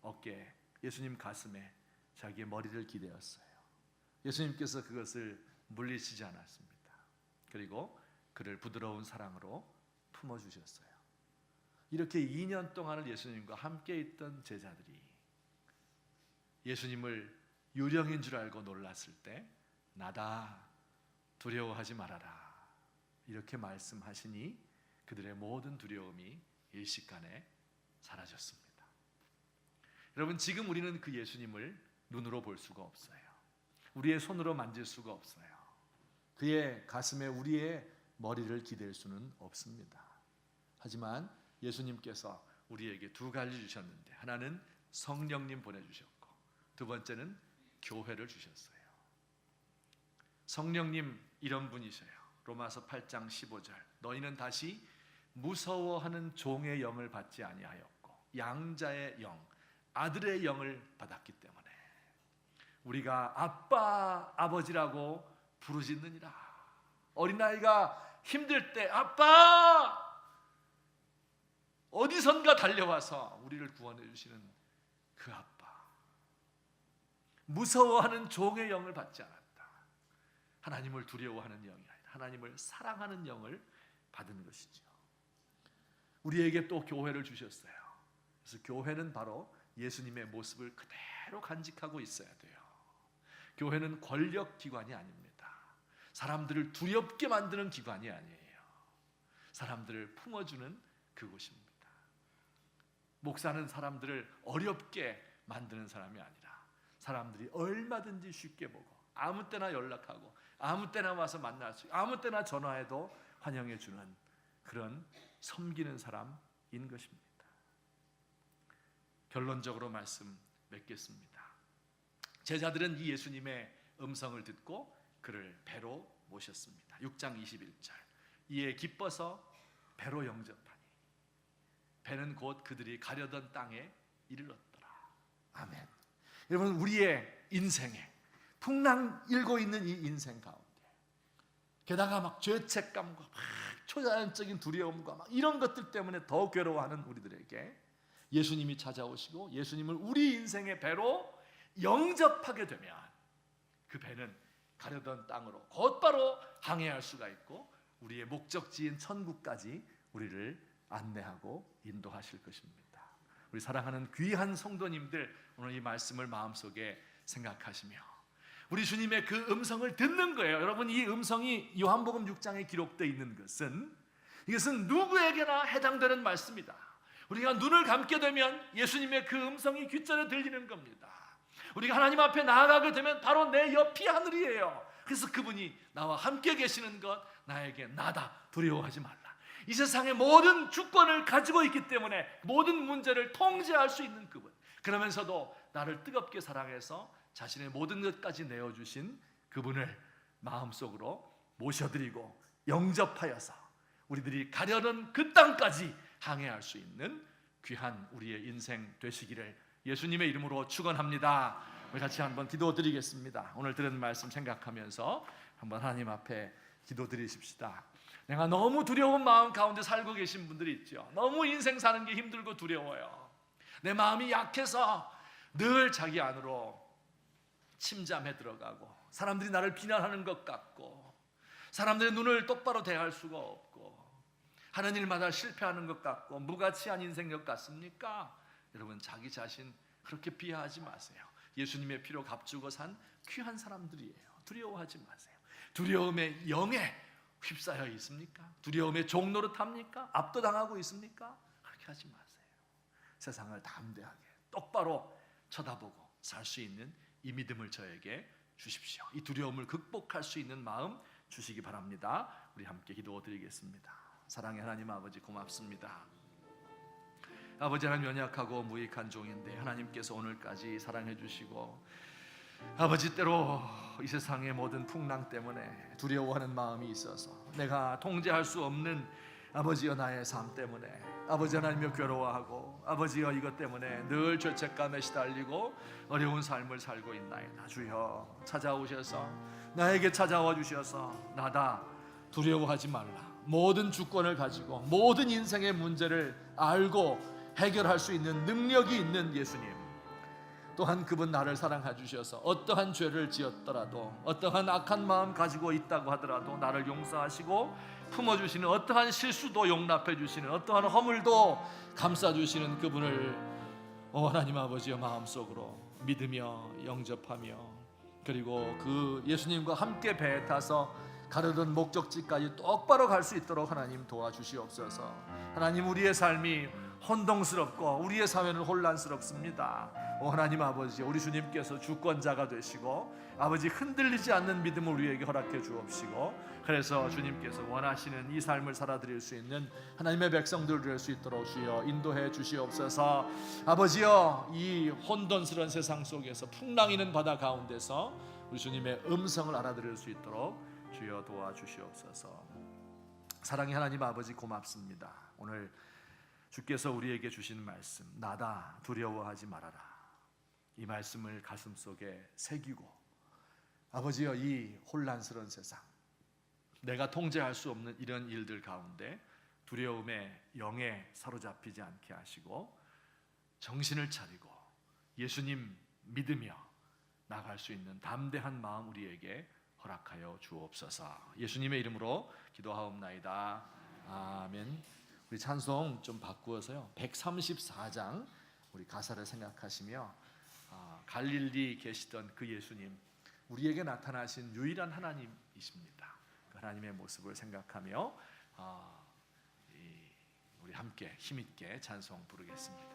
어깨, 예수님 가슴에 자기의 머리를 기대었어요. 예수님께서 그것을 물리치지 않았습니다. 그리고 그를 부드러운 사랑으로 품어주셨어요. 이렇게 2년 동안을 예수님과 함께 있던 제자들이 예수님을 유령인 줄 알고 놀랐을 때 나다, 두려워하지 말아라, 이렇게 말씀하시니 그들의 모든 두려움이 일시간에 사라졌습니다. 여러분, 지금 우리는 그 예수님을 눈으로 볼 수가 없어요. 우리의 손으로 만질 수가 없어요. 그의 가슴에 우리의 머리를 기댈 수는 없습니다. 하지만 예수님께서 우리에게 두 가지 주셨는데, 하나는 성령님 보내주셨고 두 번째는 교회를 주셨어요. 성령님 이런 분이셔요. 로마서 8장 15절, 너희는 다시 무서워하는 종의 영을 받지 아니하였고 양자의 영, 아들의 영을 받았기 때문에 우리가 아빠, 아버지라고 부르짖느니라. 어린아이가 힘들 때 아빠, 어디선가 달려와서 우리를 구원해 주시는 그 아빠. 무서워하는 종의 영을 받지 않았다. 하나님을 두려워하는 영이 아니라 하나님을 사랑하는 영을 받은 것이죠. 우리에게 또 교회를 주셨어요. 그래서 교회는 바로 예수님의 모습을 그대로 간직하고 있어야 돼요. 교회는 권력기관이 아닙니다. 사람들을 두렵게 만드는 기관이 아니에요. 사람들을 품어주는 그곳입니다. 목사는 사람들을 어렵게 만드는 사람이 아니라 사람들이 얼마든지 쉽게 보고 아무 때나 연락하고 아무 때나 와서 만날 수 있고 아무 때나 전화해도 환영해 주는 그런 섬기는 사람인 것입니다. 결론적으로 말씀 맺겠습니다. 제자들은 이 예수님의 음성을 듣고 그를 배로 모셨습니다. 6장 21절, 이에 기뻐서 배로 영접하니 배는 곧 그들이 가려던 땅에 이르렀더라. 아멘. 여러분, 우리의 인생에 풍랑 일고 있는 이 인생 가운데, 게다가 막 죄책감과 막 초자연적인 두려움과 막 이런 것들 때문에 더 괴로워하는 우리들에게 예수님이 찾아오시고 예수님을 우리 인생의 배로 영접하게 되면 그 배는 가려던 땅으로 곧바로 항해할 수가 있고 우리의 목적지인 천국까지 우리를 안내하고 인도하실 것입니다. 우리 사랑하는 귀한 성도님들, 오늘 이 말씀을 마음속에 생각하시며 우리 주님의 그 음성을 듣는 거예요. 여러분, 이 음성이 요한복음 6장에 기록되어 있는 것은, 이것은 누구에게나 해당되는 말씀이다. 우리가 눈을 감게 되면 예수님의 그 음성이 귓전에 들리는 겁니다. 우리가 하나님 앞에 나아가게 되면 바로 내 옆이 하늘이에요. 그래서 그분이 나와 함께 계시는 것, 나에게 나다, 두려워하지 말라. 이 세상의 모든 주권을 가지고 있기 때문에 모든 문제를 통제할 수 있는 그분, 그러면서도 나를 뜨겁게 사랑해서 자신의 모든 것까지 내어주신 그분을 마음속으로 모셔드리고 영접하여서 우리들이 가려는 그 땅까지 항해할 수 있는 귀한 우리의 인생 되시기를 예수님의 이름으로 축원합니다. 우리 같이 한번 기도드리겠습니다. 오늘 들은 말씀 생각하면서 한번 하나님 앞에 기도드리십시다. 내가 너무 두려운 마음 가운데 살고 계신 분들이 있죠. 너무 인생 사는 게 힘들고 두려워요. 내 마음이 약해서 늘 자기 안으로 침잠해 들어가고 사람들이 나를 비난하는 것 같고 사람들의 눈을 똑바로 대할 수가 없고 하는 일마다 실패하는 것 같고 무가치한 인생력 같습니까? 여러분, 자기 자신 그렇게 비하하지 마세요. 예수님의 피로 값주고 산 귀한 사람들이에요. 두려워하지 마세요. 두려움의 영에 휩싸여 있습니까? 두려움의 종노릇합니까? 압도당하고 있습니까? 그렇게 하지 마세요. 세상을 담대하게 똑바로 쳐다보고 살 수 있는 이 믿음을 저에게 주십시오. 이 두려움을 극복할 수 있는 마음 주시기 바랍니다. 우리 함께 기도드리겠습니다. 사랑의 하나님 아버지, 고맙습니다. 아버지 하나님, 연약하고 무익한 종인데 하나님께서 오늘까지 사랑해 주시고, 아버지 때로 이 세상의 모든 풍랑 때문에 두려워하는 마음이 있어서 내가 통제할 수 없는 아버지여 나의 삶 때문에 아버지 하나님여 괴로워하고 아버지여 이것 때문에 늘 죄책감에 시달리고 어려운 삶을 살고 있나이다. 주여 찾아오셔서 나에게 찾아와 주셔서 나다 두려워하지 말라, 모든 주권을 가지고 모든 인생의 문제를 알고 해결할 수 있는 능력이 있는 예수님, 또한 그분 나를 사랑해 주셔서 어떠한 죄를 지었더라도 어떠한 악한 마음 가지고 있다고 하더라도 나를 용서하시고 품어주시는, 어떠한 실수도 용납해 주시는, 어떠한 허물도 감싸주시는 그분을 하나님 아버지의 마음속으로 믿으며 영접하며, 그리고 그 예수님과 함께 배에 타서 가려던 목적지까지 똑바로 갈 수 있도록 하나님 도와주시옵소서. 하나님, 우리의 삶이 혼동스럽고 우리의 사회는 혼란스럽습니다. 하나님 아버지, 우리 주님께서 주권자가 되시고 아버지 흔들리지 않는 믿음을 우리에게 허락해 주옵시고, 그래서 주님께서 원하시는 이 삶을 살아드릴 수 있는 하나님의 백성들 될 수 있도록 주여 인도해 주시옵소서. 아버지여, 이 혼돈스러운 세상 속에서 풍랑이는 바다 가운데서 우리 주님의 음성을 알아들을 수 있도록 주여 도와주시옵소서. 사랑의 하나님 아버지, 고맙습니다. 오늘 주께서 우리에게 주신 말씀, 나다 두려워하지 말아라, 이 말씀을 가슴속에 새기고 아버지여, 이 혼란스러운 세상, 내가 통제할 수 없는 이런 일들 가운데 두려움의 영에 사로잡히지 않게 하시고 정신을 차리고 예수님 믿으며 나갈 수 있는 담대한 마음 우리에게 허락하여 주옵소서. 예수님의 이름으로 기도하옵나이다. 아멘. 우리 찬송 좀 바꾸어서요, 134장 우리 가사를 생각하시며 갈릴리 계시던 그 예수님, 우리에게 나타나신 유일한 하나님이십니다. 그 하나님의 모습을 생각하며 우리 함께 힘있게 찬송 부르겠습니다.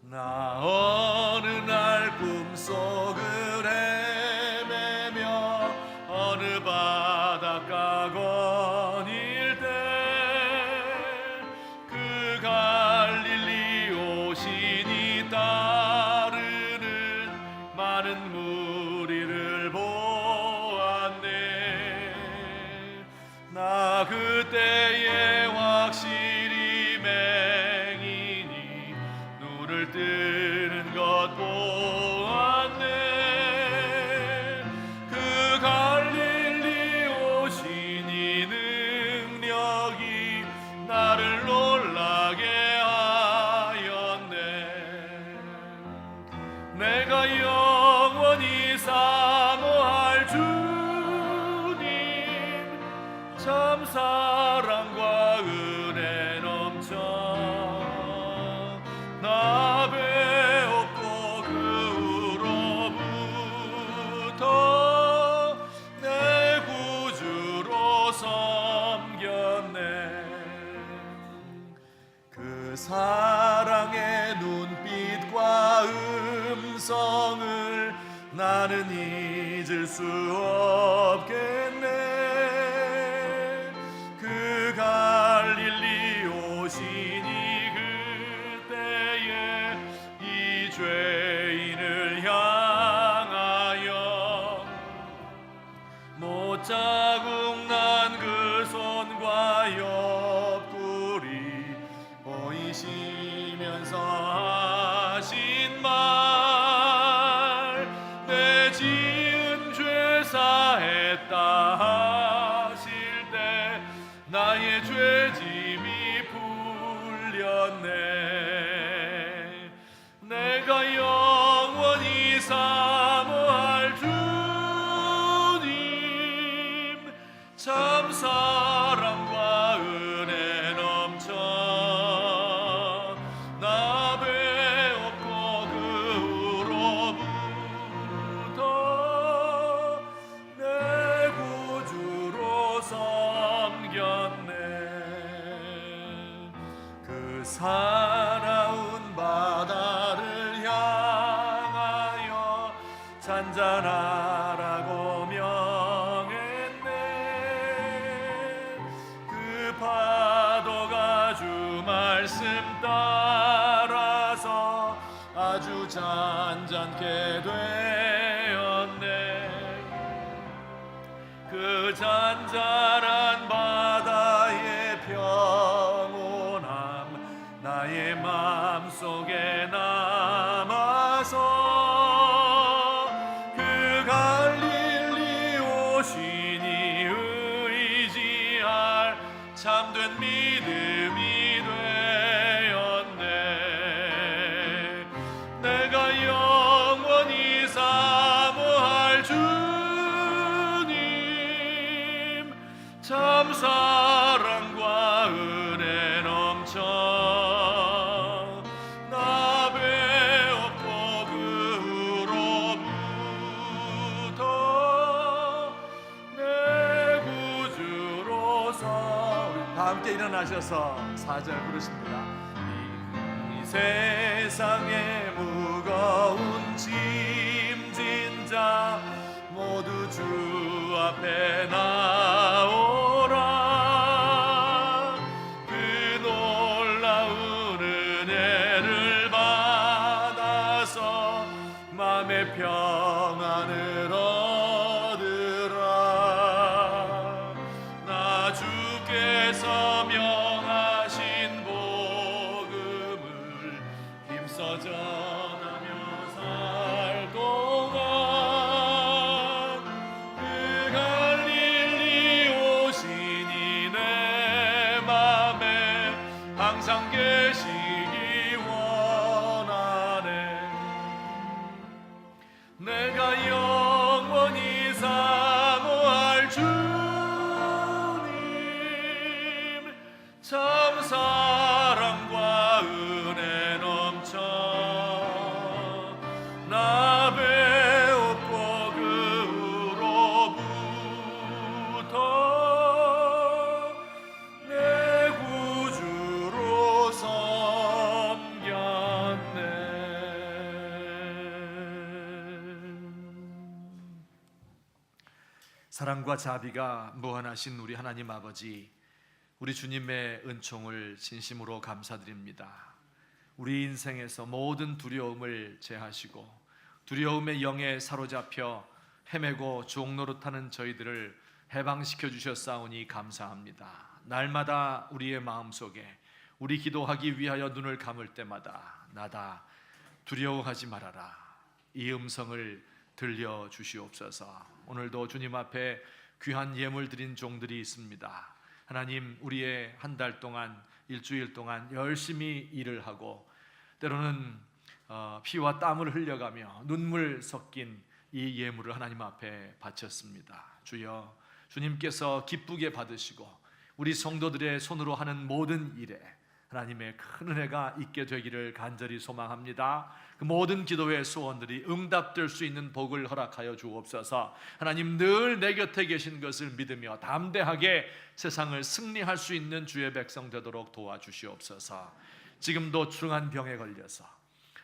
나 어느 날 꿈속을 헤매며 어느 바닷가 거닐 때 그 갈릴리 오신이 따르는 많은 무리를 보았네. 나 그때에 확실히 맹인이 눈을 뜨는 것 보았네. 그 갈릴리 오신 이 능력이 나를 놀라게 하였네. 내가 영원히 사모할 주님, 참 사랑과 은혜 넘쳐 나 배웠고 그 후로부터 내 구주로 섬겼네. 그 사랑의 눈빛과 음성을 나는 잊을 수 없겠네. 그 갈릴리 오시니 그때에 이 죄인을 향하여 못자국 난 그 손과 옆구리 보이시면서 하신 말, 내 지은 죄 사했다 잔잔하라고 명했네. 그 파도가 주 말씀 따라서 아주 잔잔케 되었네. 그 잔잔한 바다의 평온함 나의 마음속에 남아서 그 갈릴리 오시니 의지할 참된 믿음이 되었네. 내가 영원히 사모할 주님 참 사랑과 은혜 넘쳐 나 배웠고 그 후로부터 내 구주로서. 다 함께 일어나셔서 4절 부르십니다. 이 세상에 무거운 짐진 자 모두 주 앞에 나오라. 그 놀라운 은혜를 받아서 마음의 평안을 얻으라. 나 주께서 명하신 복음을 힘써 전하며 살 동안 그 갈릴리 오시니 내 맘에 항상 계시기 원하네. 내가 영원히 사모할 주님 참 사랑과 은혜 넘쳐 나 배웠고 그 후로부터 내 구주로 섬겼네. 사랑과 자비가 무한하신 우리 하나님 아버지, 우리 주님의 은총을 진심으로 감사드립니다. 우리 인생에서 모든 두려움을 제하시고 두려움의 영에 사로잡혀 헤매고 종노릇하는 저희들을 해방시켜 주셨사오니 감사합니다. 날마다 우리의 마음속에 우리 기도하기 위하여 눈을 감을 때마다 나다 두려워하지 말아라 이 음성을 들려주시옵소서. 오늘도 주님 앞에 귀한 예물 드린 종들이 있습니다. 하나님, 우리의 한 달 동안, 일주일 동안 열심히 일을 하고 때로는 피와 땀을 흘려가며 눈물 섞인 이 예물을 하나님 앞에 바쳤습니다. 주여, 주님께서 기쁘게 받으시고 우리 성도들의 손으로 하는 모든 일에 하나님의 큰 은혜가 있게 되기를 간절히 소망합니다. 그 모든 기도의 소원들이 응답될 수 있는 복을 허락하여 주옵소서. 하나님, 늘 내 곁에 계신 것을 믿으며 담대하게 세상을 승리할 수 있는 주의 백성 되도록 도와주시옵소서. 지금도 중한 병에 걸려서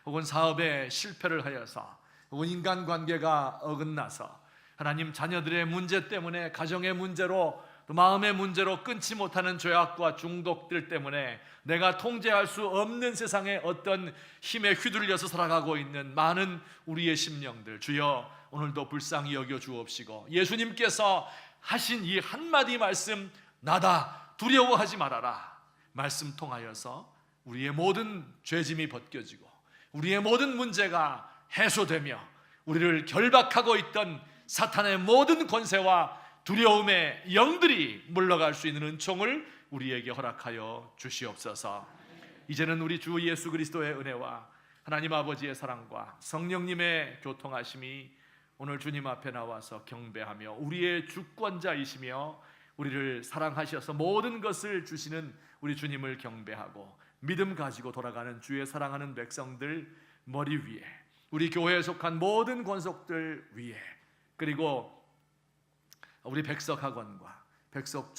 혹은 사업에 실패를 하여서 혹은 인간관계가 어긋나서 하나님, 자녀들의 문제 때문에 가정의 문제로 또 마음의 문제로 끊지 못하는 죄악과 중독들 때문에 내가 통제할 수 없는 세상의 어떤 힘에 휘둘려서 살아가고 있는 많은 우리의 심령들, 주여 오늘도 불쌍히 여겨 주옵시고 예수님께서 하신 이 한마디 말씀, 나다 두려워하지 말아라 말씀 통하여서 우리의 모든 죄짐이 벗겨지고 우리의 모든 문제가 해소되며 우리를 결박하고 있던 사탄의 모든 권세와 두려움의 영들이 물러갈 수 있는 은총을 우리에게 허락하여 주시옵소서. 이제는 우리 주 예수 그리스도의 은혜와 하나님 아버지의 사랑과 성령님의 교통하심이 오늘 주님 앞에 나와서 경배하며 우리의 주권자이시며 우리를 사랑하셔서 모든 것을 주시는 우리 주님을 경배하고 믿음 가지고 돌아가는 주의 사랑하는 백성들 머리 위에, 우리 교회에 속한 모든 권속들 위에, 그리고 우리 백석학원과 백석